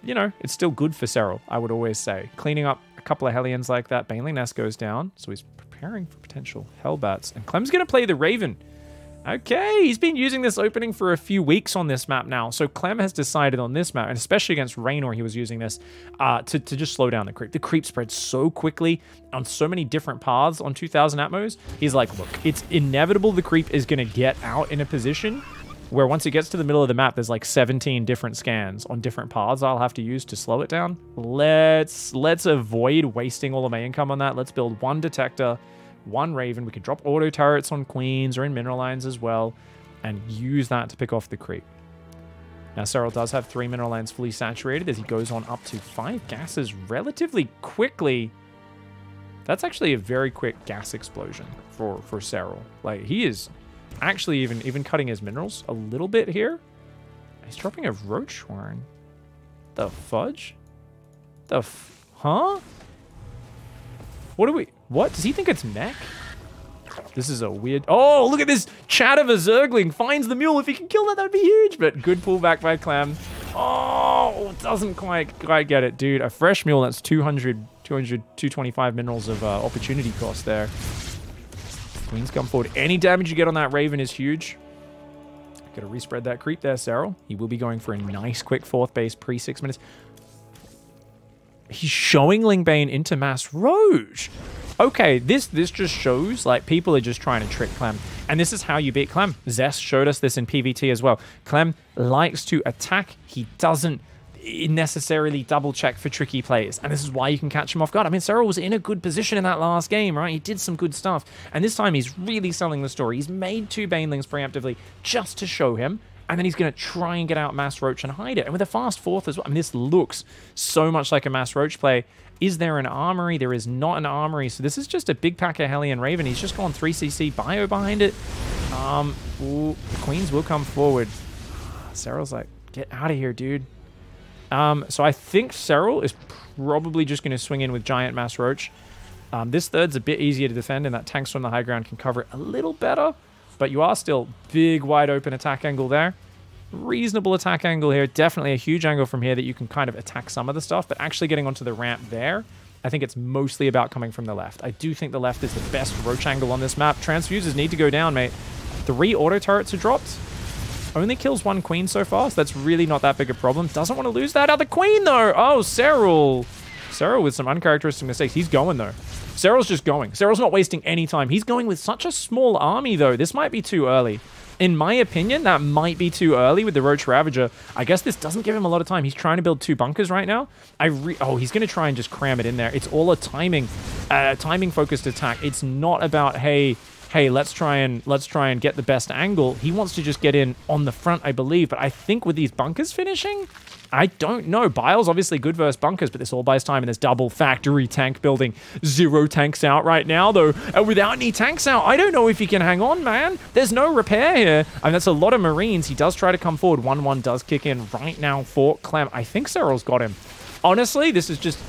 you know, it's still good for Serral, I would always say. Cleaning up a couple of Hellions like that. Baneling Nest goes down, so he's preparing for potential Hellbats. And Clem's going to play the Raven. Okay, he's been using this opening for a few weeks on this map now. So Clem has decided on this map, and especially against Raynor, he was using this to just slow down the creep. The creep spreads so quickly on so many different paths on 2,000 atmos. He's like, look, it's inevitable the creep is going to get out in a position where once it gets to the middle of the map, there's like 17 different scans on different paths I'll have to use to slow it down. Let's avoid wasting all of my income on that. Let's build 1 detector, 1 Raven. We could drop auto turrets on Queens or in mineral lines as well, and use that to pick off the creep. Now, Serral does have 3 mineral lines fully saturated as he goes on up to 5 gases relatively quickly. That's actually a very quick gas explosion for Serral. Like, he is actually even cutting his minerals a little bit here. He's dropping a Roach Horn. The fudge? Huh? What? Does he think it's mech? This is a weird... Oh, look at this chat of a Zergling. Finds the mule. If he can kill that, that would be huge. But good pullback by Clem. Oh, doesn't quite get it. Dude, a fresh mule, that's 225 minerals of opportunity cost there. Queens come forward. Any damage you get on that Raven is huge. Got to respread that creep there, Serral. He will be going for a nice quick 4th base pre 6 minutes. He's showing Ling Bane into Mass Roach. Okay, this just shows, like, people are just trying to trick Clem. And this is how you beat Clem. Zest showed us this in PvT as well. Clem likes to attack. He doesn't necessarily double check for tricky plays. And this is why you can catch him off guard. I mean, Serral was in a good position in that last game, right? He did some good stuff. And this time he's really selling the story. He's made 2 Banelings preemptively just to show him. And then he's going to try and get out Mass Roach and hide it. And with a fast 4th as well. I mean, this looks so much like a Mass Roach play. Is there an armory? There is not an armory. So this is just a big pack of Hellion Raven. He's just gone 3cc bio behind it. Ooh, the Queens will come forward. Serral's like, get out of here, dude. So I think Serral is probably just going to swing in with Giant Mass Roach. This third's a bit easier to defend, and that tanks from the high ground can cover it a little better. But you are still big, wide open attack angle there. Reasonable attack angle here. Definitely a huge angle from here that you can kind of attack some of the stuff. But actually getting onto the ramp there, I think it's mostly about coming from the left. I do think the left is the best Roach angle on this map. Transfuses need to go down, mate. 3 auto turrets are dropped. Only kills one queen so far, so that's really not that big a problem. Doesn't want to lose that other queen, though. Oh, Serral. Serral with some uncharacteristic mistakes. He's going, though. Serral's just going. Serral's not wasting any time. He's going with such a small army, though. This might be too early. In my opinion, that might be too early with the Roach Ravager. I guess this doesn't give him a lot of time. He's trying to build 2 bunkers right now. Oh, he's going to try and just cram it in there. It's all a timing-focused attack. It's not about, hey, let's try and get the best angle. He wants to just get in on the front, I believe. But I think with these bunkers finishing, I don't know. Bile's obviously good versus bunkers, but this all buys time, and there's double factory tank building. 0 tanks out right now, though. And without any tanks out, I don't know if he can hang on, man. There's no repair here. I mean, that's a lot of Marines. He does try to come forward. 1-1 does kick in right now for Clem. I think Serral's got him. Honestly, this is just...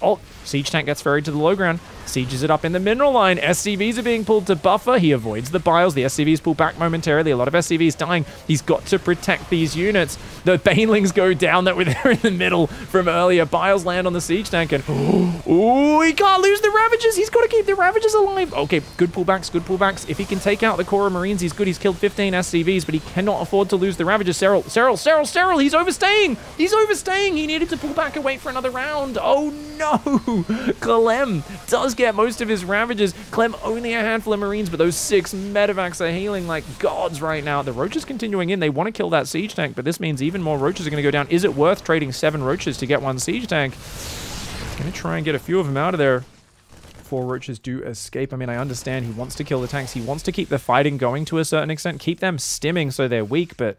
Oh, siege tank gets ferried to the low ground. Sieges it up in the mineral line. SCVs are being pulled to buffer. He avoids the biles. The SCVs pull back momentarily. A lot of SCVs dying. He's got to protect these units. The banelings go down that were there in the middle from earlier. Biles land on the siege tank and... Oh, he can't lose the Ravagers. He's got to keep the Ravagers alive. Okay, good pullbacks, good pullbacks. If he can take out the core of Marines, he's good. He's killed 15 SCVs, but he cannot afford to lose the Ravagers. Serral. He's overstaying. He's overstaying. He needed to pull back away for another round. Oh, no. Clem does get most of his Ravagers. Clem only a handful of Marines, but those 6 medevacs are healing like gods right now. The Roaches continuing in. They want to kill that siege tank, but this means even more Roaches are going to go down. Is it worth trading 7 Roaches to get 1 siege tank? Going to try and get a few of them out of there before Roaches do escape. I mean, I understand he wants to kill the tanks. He wants to keep the fighting going to a certain extent, keep them stimming so they're weak, but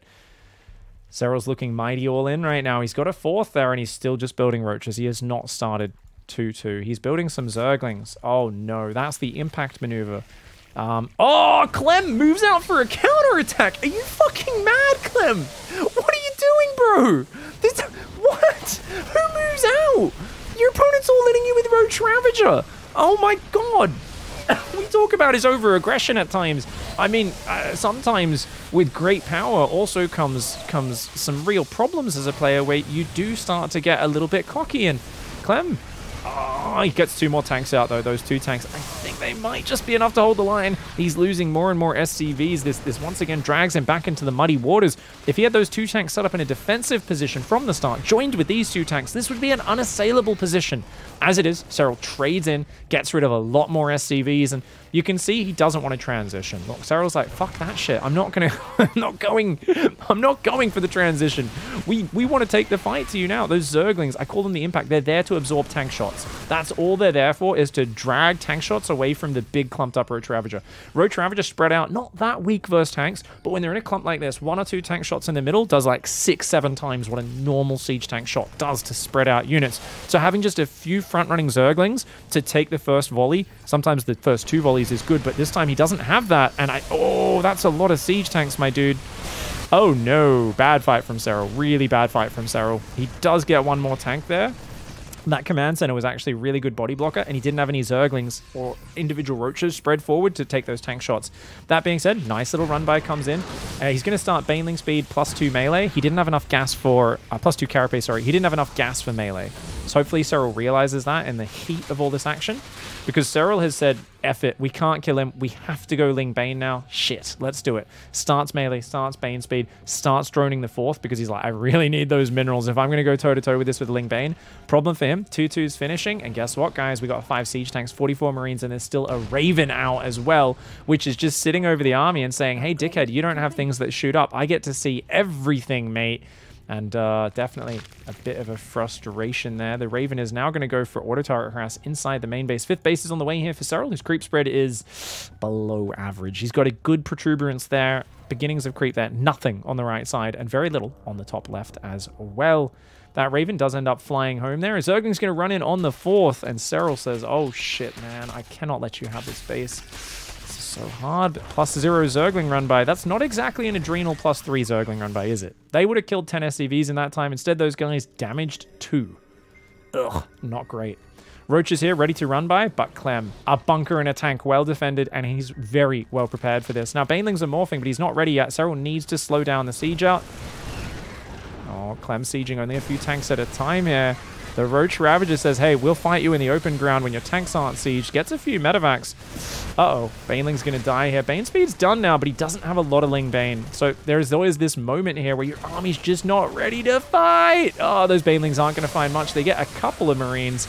Serral's looking mighty all in right now. He's got a 4th there, and he's still just building Roaches. He has not started 2-2. He's building some Zerglings. Oh, no. That's the impact maneuver. Oh, Clem moves out for a counterattack. Are you fucking mad, Clem? What are you doing, bro? What? Who moves out? Your opponent's all letting you with Roach Ravager. Oh, my God. We talk about his over-aggression at times. I mean, sometimes with great power also comes some real problems as a player where you do start to get a little bit cocky. And Clem, oh, he gets 2 more tanks out, though. Those 2 tanks, I think they might just be enough to hold the line. He's losing more and more SCVs. This once again drags him back into the muddy waters. If he had those 2 tanks set up in a defensive position from the start, joined with these 2 tanks, this would be an unassailable position. As it is, Serral trades in, gets rid of a lot more SCVs, and you can see he doesn't want to transition. Look, Serral's like, fuck that shit. I'm not going for the transition. We want to take the fight to you now. Those Zerglings, I call them the impact. They're there to absorb tank shots. That's all they're there for, is to drag tank shots away from the big clumped up Roach Ravager. Roach Ravager spread out, not that weak versus tanks, but when they're in a clump like this, 1 or 2 tank shots in the middle does like 6-7 times what a normal siege tank shot does to spread out units. So having just a few front-running Zerglings to take the first volley, sometimes the first 2 volleys is good, but this time he doesn't have that, and oh, that's a lot of siege tanks, my dude. Oh no, bad fight from Serral. Really bad fight from Serral. He does get 1 more tank there. That command center was actually a really good body blocker, and he didn't have any Zerglings or individual Roaches spread forward to take those tank shots. That being said, nice little run by comes in. He's going to start Baneling speed +2 melee. He didn't have enough gas for... +2 carapace, sorry. He didn't have enough gas for melee. So hopefully Serral realizes that in the heat of all this action. Because Serral has said, F it, we can't kill him. We have to go Ling Bane now. Shit, let's do it. Starts melee, starts Bane speed, starts droning the 4th because he's like, I really need those minerals if I'm going to go toe-to-toe with this with Ling Bane. Problem for him, 2-2's finishing. And guess what, guys? We got 5 siege tanks, 44 Marines, and there's still a Raven out as well, which is just sitting over the army and saying, hey, dickhead, you don't have things that shoot up. I get to see everything, mate. And definitely a bit of a frustration there. The Raven is now going to go for auto-turret harass inside the main base. 5th base is on the way here for Serral. His creep spread is below average. He's got a good protuberance there. Beginnings of creep there. Nothing on the right side and very little on the top left as well. That Raven does end up flying home there. Zergling's going to run in on the 4th, and Serral says, oh shit, man, I cannot let you have this base. So hard, but +0 Zergling run by. That's not exactly an adrenal +3 Zergling run by, is it? They would have killed 10 SCVs in that time. Instead, those guys damaged 2. Ugh, not great. Roach is here, ready to run by, but Clem, a bunker and a tank, well defended, and he's very well prepared for this. Now, Banelings are morphing, but he's not ready yet. Serral needs to slow down the siege out. Oh, Clem sieging only a few tanks at a time here. The Roach Ravager says, hey, we'll fight you in the open ground when your tanks aren't sieged. Gets a few medevacs. Uh-oh. Baneling's going to die here. Bane speed's done now, but he doesn't have a lot of Ling Bane. So there's always this moment here where your army's just not ready to fight. Oh, those Banelings aren't going to find much. They get a couple of Marines.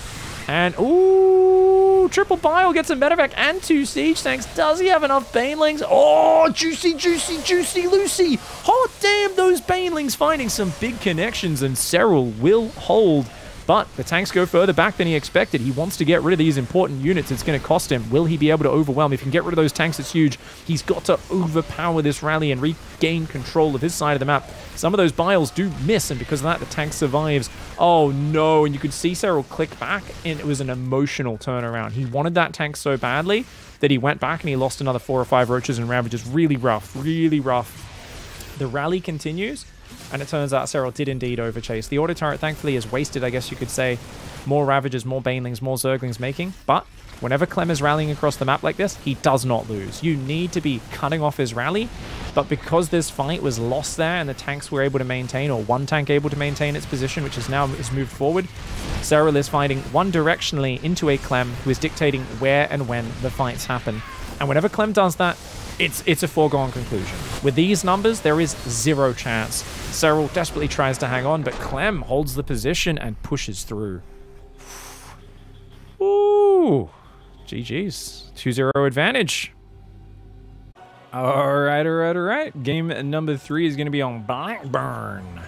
And, ooh, triple bile gets a medevac and 2 siege tanks. Does he have enough Banelings? Oh, juicy, juicy, juicy Lucy. Hot damn, those Banelings finding some big connections, and Serral will hold. But the tanks go further back than he expected. He wants to get rid of these important units. It's going to cost him. Will he be able to overwhelm? If he can get rid of those tanks, it's huge. He's got to overpower this rally and regain control of his side of the map. Some of those biles do miss, and because of that, the tank survives. Oh, no. And you could see Serral click back, and it was an emotional turnaround. He wanted that tank so badly that he went back, and he lost another 4 or 5 Roaches and Ravages. Really rough. Really rough. The rally continues. And it turns out Serral did indeed overchase. The auto turret, thankfully, is wasted, I guess you could say. More Ravagers, more Banelings, more Zerglings making. But whenever Clem is rallying across the map like this, he does not lose. You need to be cutting off his rally. But because this fight was lost there and the tanks were able to maintain, or one tank able to maintain its position, which is now moved forward, Serral is fighting one directionally into a Clem who is dictating where and when the fights happen. And whenever Clem does that, it's a foregone conclusion. With these numbers, there is 0 chance. Serral desperately tries to hang on, but Clem holds the position and pushes through. Ooh, GG's. 2-0 advantage. All right. Game number 3 is going to be on Blackburn.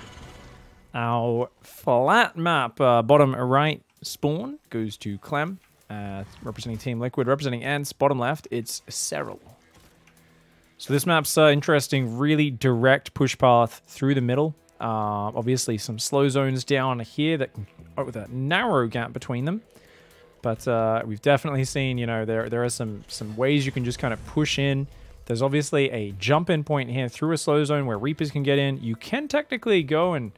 Our flat map, bottom right spawn, goes to Clem, representing Team Liquid. Representing Ants, bottom left, it's Serral. So this map's interesting, really direct push path through the middle. Obviously some slow zones down here that with a narrow gap between them. But we've definitely seen, you know, there are some ways you can just kind of push in. There's obviously a jump in point here through a slow zone where Reapers can get in. You can technically go and,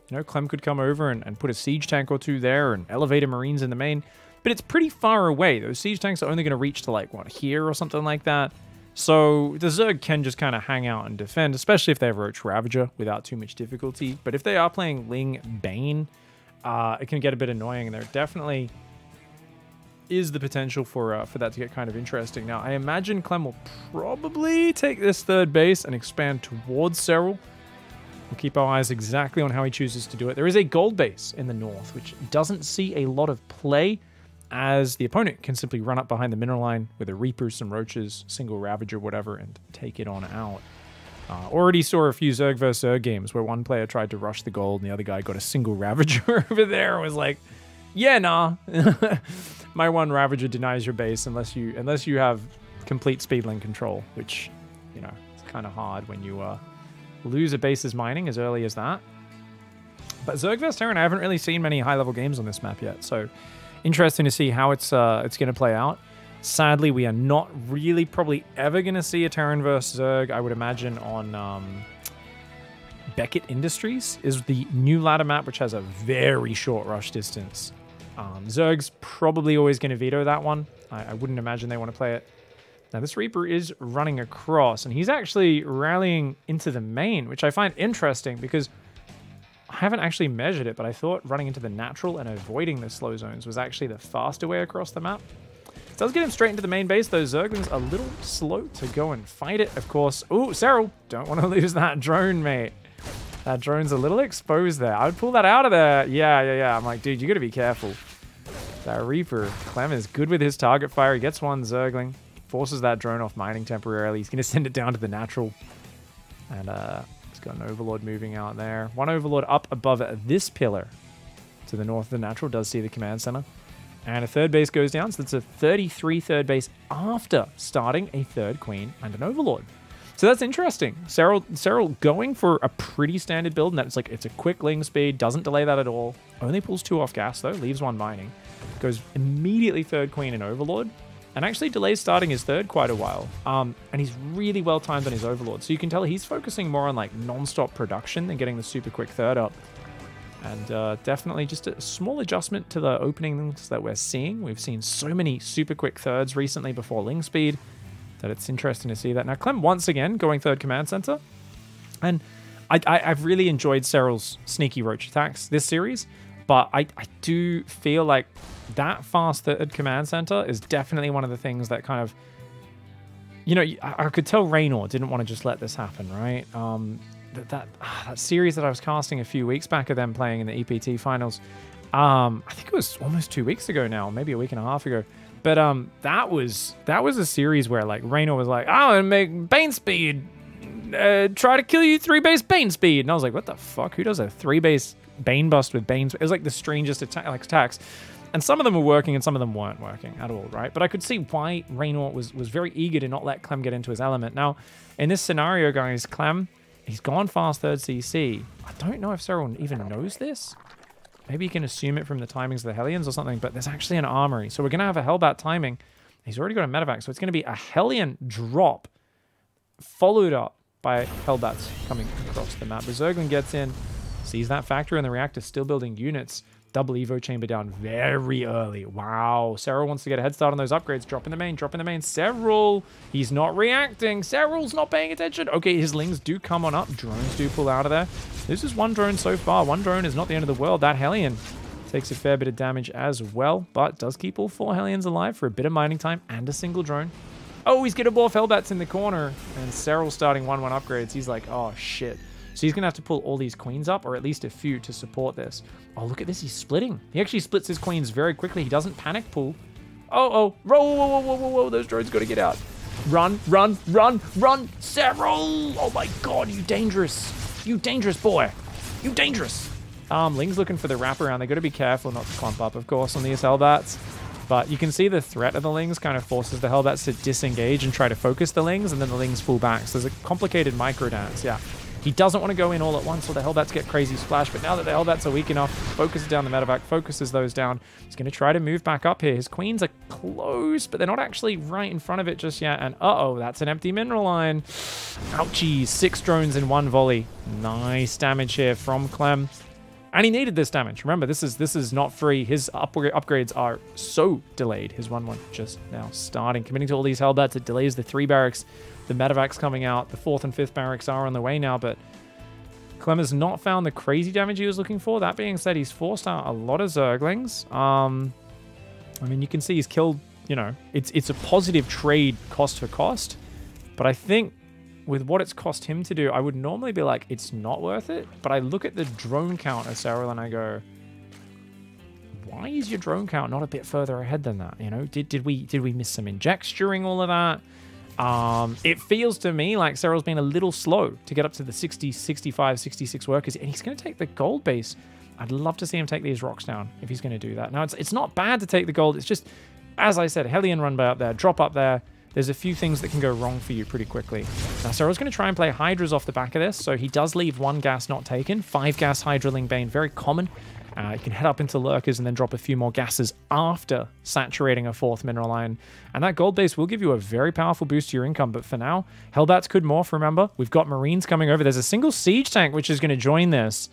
you know, Clem could come over and put a siege tank or 2 there and elevator Marines in the main. But it's pretty far away. Those siege tanks are only going to reach to like, what, here or something like that. So the Zerg can just kind of hang out and defend, especially if they have Roach Ravager without too much difficulty. But if they are playing Ling Bane, it can get a bit annoying, and there definitely is the potential for that to get kind of interesting. Now, I imagine Clem will probably take this 3rd base and expand towards Serral. We'll keep our eyes exactly on how he chooses to do it. There is a gold base in the north, which doesn't see a lot of play, as the opponent can simply run up behind the mineral line with a Reaper, some Roaches, single Ravager, whatever, and take it on out. Already saw a few Zerg vs. Zerg games where one player tried to rush the gold and the other guy got a single Ravager over there and was like, yeah, nah. My one Ravager denies your base unless you have complete speed link control, which, you know, it's kind of hard when you lose a base's mining as early as that. But Zerg vs. Terran, I haven't really seen many high-level games on this map yet, so interesting to see how it's going to play out. Sadly, we are not really probably ever going to see a Terran vs. Zerg, I would imagine, on Beckett Industries, is the new ladder map, which has a very short rush distance. Zerg's probably always going to veto that one. I wouldn't imagine they want to play it. Now, this Reaper is running across, and he's actually rallying into the main, which I find interesting because I haven't actually measured it, but I thought running into the natural and avoiding the slow zones was actually the faster way across the map. It does get him straight into the main base, though. Zerglings a little slow to go and fight it, of course. Ooh, Serral, don't want to lose that drone, mate. That drone's a little exposed there. I would pull that out of there. Yeah. I'm like, dude, you got to be careful. That Reaper, Clem is good with his target fire. He gets one Zergling, forces that drone off mining temporarily. He's going to send it down to the natural. And he's got an Overlord moving out there. One Overlord up above this pillar to the north of the natural does see the command center. And a 3rd base goes down, so that's a 33 3rd base after starting a 3rd queen and an Overlord. So that's interesting. Serral going for a pretty standard build, and that's like, it's a quick Ling speed, doesn't delay that at all. Only pulls 2 off gas, though, leaves 1 mining. Goes immediately 3rd queen and Overlord, and actually delays starting his 3rd quite a while. And he's really well timed on his Overlord, so you can tell he's focusing more on like non-stop production than getting the super quick 3rd up. And definitely just a small adjustment to the openings that we're seeing. We've seen so many super quick 3rds recently before Ling speed that it's interesting to see that. Now, Clem once again going 3rd command center. And I've really enjoyed Serral's sneaky roach attacks this series. But I do feel like that fast third command center is definitely one of the things that kind of, you know, I could tell Raynor didn't want to just let this happen, right? That series that I was casting a few weeks back of them playing in the EPT finals, I think it was almost 2 weeks ago now, maybe a week and a half ago. But that was a series where like Raynor was like, I'm gonna make Bane speed, try to kill you 3-base Bane speed, and I was like, what the fuck? Who does a 3-base Bane bust with Bane? It was like the strangest attacks. And some of them were working and some of them weren't working at all, right? But I could see why Raynor was very eager to not let Clem get into his element. Now, in this scenario, guys, Clem, he's gone fast third CC. I don't know if Serral even knows this. Maybe you can assume it from the timings of the Hellions or something, but there's actually an armory. So we're going to have a Hellbat timing. He's already got a medevac, so it's going to be a Hellion drop followed up by Hellbats coming across the map. The Zergling gets in, sees that factor, and the reactor still building units. Double Evo chamber down very early. Wow. Serral wants to get a head start on those upgrades. Drop in the main, drop in the main. Serral, he's not reacting. Serral's not paying attention. Okay, his lings do come on up. Drones do pull out of there. This is one drone so far. One drone is not the end of the world. That Hellion takes a fair bit of damage as well, but does keep all 4 Hellions alive for a bit of mining time and a single drone. Oh, he's getting more Hellbats in the corner, and Serral starting 1-1 upgrades. He's like, oh, shit. So he's going to have to pull all these queens up, or at least a few, to support this. Oh, look at this. He's splitting. He actually splits his queens very quickly. He doesn't panic pull. Oh. Whoa. Those drones got to get out. Run. Serral! Oh, my God. You dangerous. You dangerous, boy. You dangerous. Ling's looking for the wraparound. They got to be careful not to clump up, of course, on these Hellbats. But you can see the threat of the Lings kind of forces the Hellbats to disengage and try to focus the Lings, and then the Lings pull back. So there's a complicated micro dance, yeah. He doesn't want to go in all at once, or the Hellbats get crazy splash. But now that the Hellbats are weak enough, focuses down the medevac, focuses those down. He's going to try to move back up here. His queens are close, but they're not actually right in front of it just yet. And uh-oh, that's an empty mineral line. Ouchies, 6 drones in 1 volley. Nice damage here from Clem. And he needed this damage. Remember, this is not free. His upgrades are so delayed. His 1-1 just now starting. Committing to all these Hellbats, it delays the 3 barracks. The medevac's coming out. The 4th and 5th barracks are on the way now, but Clem has not found the crazy damage he was looking for. That being said, he's forced out a lot of Zerglings. I mean, you can see he's killed, you know, it's a positive trade cost for cost, but I think with what it's cost him to do, I would normally be like, it's not worth it. But I look at the drone count of Serral and I go, why is your drone count not a bit further ahead than that? You know, did we miss some injects during all of that? It feels to me like Serral's been a little slow to get up to the 60, 65, 66 workers, and he's going to take the gold base. I'd love to see him take these rocks down if he's going to do that. Now, it's not bad to take the gold. It's just, as I said, Hellion run by up there, drop up there. There's a few things that can go wrong for you pretty quickly. Now, Serral's going to try and play Hydras off the back of this, so he does leave 1 gas not taken. 5 gas Hydraling Bane, very common. You can head up into Lurkers and then drop a few more gases after saturating a 4th mineral line. And that gold base will give you a very powerful boost to your income. But for now, Hellbats could morph, remember? We've got Marines coming over. There's a single siege tank which is going to join this.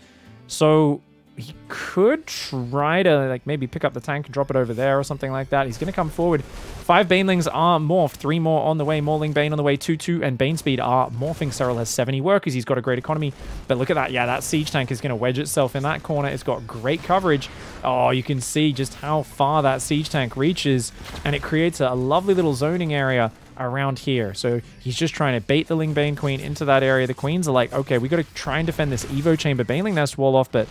So he could try to like maybe pick up the tank and drop it over there or something like that. He's going to come forward. 5 Banelings are morphed. 3 more on the way. Morling Bane on the way. 2-2 and Bane speed are morphing. Serral has 70 workers. He's got a great economy. But look at that. Yeah, that siege tank is going to wedge itself in that corner. It's got great coverage. Oh, you can see just how far that siege tank reaches. And it creates a lovely little zoning area around here. So he's just trying to bait the Ling Bane Queen into that area. The Queens are like, okay, we got to try and defend this Evo Chamber Baneling Nest wall off, but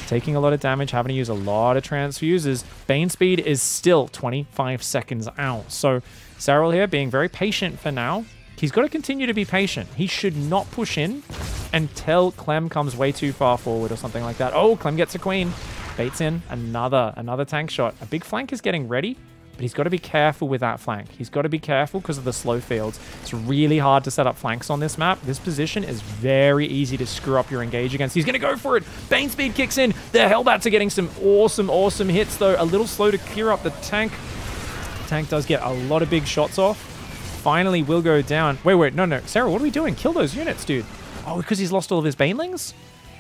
taking a lot of damage, having to use a lot of transfuses. Bane speed is still 25 seconds out. So Serral here being very patient for now. He's got to continue to be patient. He should not push in until Clem comes way too far forward or something like that. Oh, Clem gets a queen. Baits in another tank shot. A big flank is getting ready, but he's got to be careful with that flank. He's got to be careful because of the slow fields. It's really hard to set up flanks on this map. This position is very easy to screw up your engage against. He's going to go for it. Bane speed kicks in. The Hellbats are getting some awesome hits, though. A little slow to clear up the tank. The tank does get a lot of big shots off. Finally will go down. Wait, no. Serral, what are we doing? Kill those units, dude. Oh, because he's lost all of his Banelings?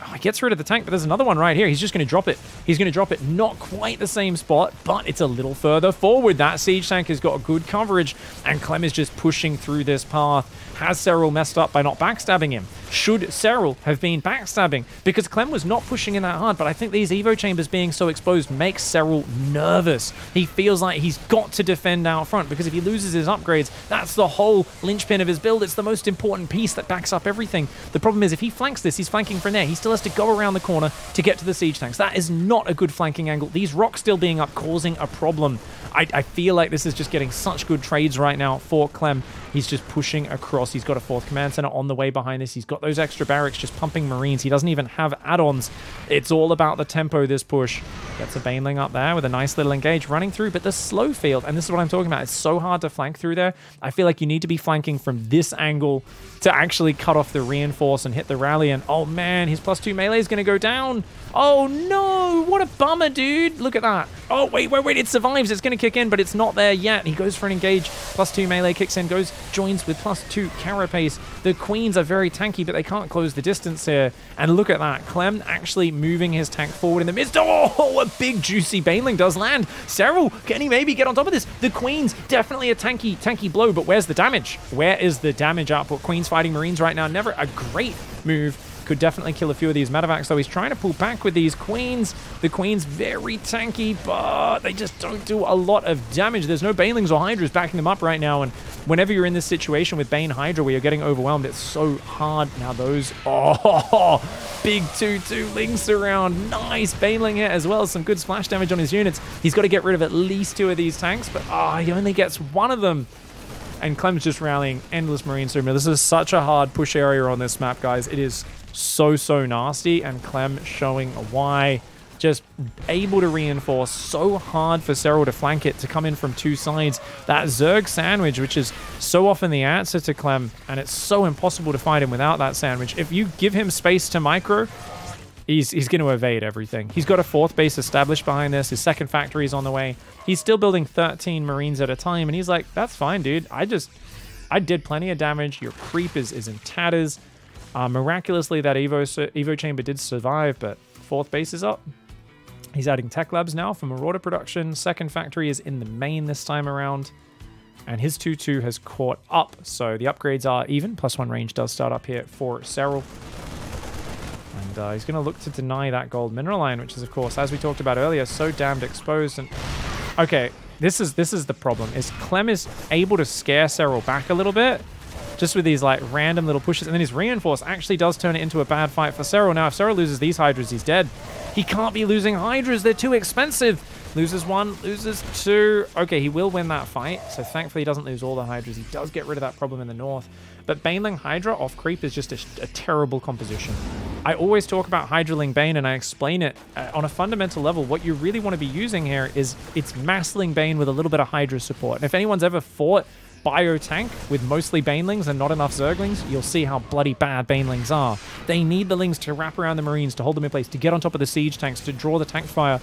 Oh, he gets rid of the tank, but there's another one right here. He's just going to drop it. He's going to drop it. Not quite the same spot, but it's a little further forward. That siege tank has got good coverage, and Clem is just pushing through this path. Has Serral messed up by not backstabbing him? should Serral have been backstabbing, because Clem was not pushing in that hard, but I think these Evo chambers being so exposed makes Serral nervous. He feels like he's got to defend out front, because if he loses his upgrades, that's the whole linchpin of his build. It's the most important piece that backs up everything. The problem is, if he flanks this, he's flanking from there. He still has to go around the corner to get to the siege tanks. That is not a good flanking angle. These rocks still being up, causing a problem. I feel like this is just getting such good trades right now for Clem. He's just pushing across. He's got a 4th command center on the way behind this. He's got those extra barracks just pumping Marines. He doesn't even have add-ons. It's all about the tempo, this push. Gets a Baneling up there with a nice little engage running through, but the slow field, and this is what I'm talking about, it's so hard to flank through there. I feel like you need to be flanking from this angle to actually cut off the reinforce and hit the rally, and oh man, his +2 melee is going to go down. Oh no, what a bummer, dude. Look at that. Oh, wait, it survives. It's going to kick in, but it's not there yet. He goes for an engage. +2 melee kicks in, joins with +2 carapace. The queens are very tanky, but they can't close the distance here. And look at that. Clem actually moving his tank forward in the midst. Oh, a big juicy Baneling does land. Serral, can he maybe get on top of this? The queens, definitely a tanky blow, but where's the damage? Where is the damage output? Queens fighting Marines right now. Never a great move. Could definitely kill a few of these medevacs, so he's trying to pull back with these queens. The queens very tanky, but they just don't do a lot of damage. There's no Banelings or Hydras backing them up right now, and whenever you're in this situation with Bane Hydra where you're getting overwhelmed, it's so hard. Now those, oh, big 2-2 links around. Nice Baneling here, as well as some good splash damage on his units. He's got to get rid of at least 2 of these tanks, but he only gets 1 of them. And Clem's just rallying endless Marines through. This is such a hard push area on this map, guys. It is so nasty, and Clem showing why. Just able to reinforce, so hard for Serral to flank it, to come in from 2 sides. That Zerg sandwich, which is so often the answer to Clem, and it's so impossible to fight him without that sandwich. If you give him space to micro, he's going to evade everything. He's got a 4th base established behind this. His 2nd factory is on the way. He's still building 13 Marines at a time, and he's like, that's fine, dude. I did plenty of damage. Your creep is in tatters. Miraculously, that Evo chamber did survive, but 4th base is up. He's adding tech labs now for Marauder production. 2nd factory is in the main this time around, and his 2-2 has caught up. So the upgrades are even. +1 range does start up here for Serral. And he's going to look to deny that gold mineral line, which is, of course, as we talked about earlier, so damned exposed. And okay, this is the problem, is Clem is able to scare Serral back a little bit, just with these like random little pushes, and then his reinforce actually does turn it into a bad fight for Serral. Now, if Serral loses these Hydras, he's dead. He can't be losing Hydras, they're too expensive. Loses 1, loses 2. Okay, he will win that fight, so thankfully he doesn't lose all the Hydras. He does get rid of that problem in the north. But Baneling Hydra off creep is just a terrible composition. I always talk about Hydraling Bane, and I explain it on a fundamental level. What you really want to be using here is it's Massling Bane with a little bit of Hydra support. And if anyone's ever fought bio tank with mostly Banelings and not enough Zerglings, you'll see how bloody bad Banelings are. They need the Lings to wrap around the Marines, to hold them in place, to get on top of the siege tanks, to draw the tank fire.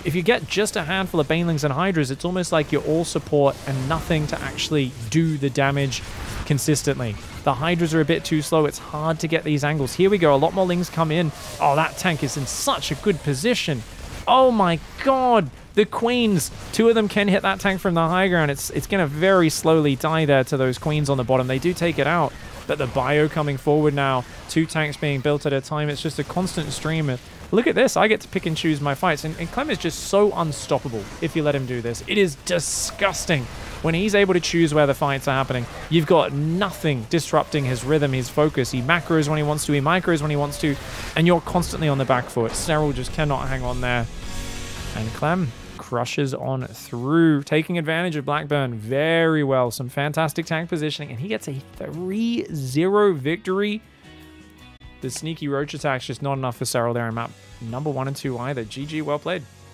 If you get just a handful of Banelings and Hydras, it's almost like you're all support and nothing to actually do the damage consistently. The Hydras are a bit too slow. It's hard to get these angles. Here we go. A lot more Lings come in. Oh, that tank is in such a good position. Oh my god. The Queens. 2 of them can hit that tank from the high ground. It's going to very slowly die there to those Queens on the bottom. They do take it out. But the bio coming forward now. 2 tanks being built at a time. It's just a constant stream. Look at this. I get to pick and choose my fights. And Clem is just so unstoppable if you let him do this. It is disgusting. When he's able to choose where the fights are happening, you've got nothing disrupting his rhythm, his focus. He macros when he wants to, he micros when he wants to, and you're constantly on the back foot. Serral just cannot hang on there. And Clem crushes on through, taking advantage of Blackburn very well. Some fantastic tank positioning, and he gets a 3-0 victory. The sneaky roach attack's just not enough for Serral there in map number 1 and 2 either. GG, well played.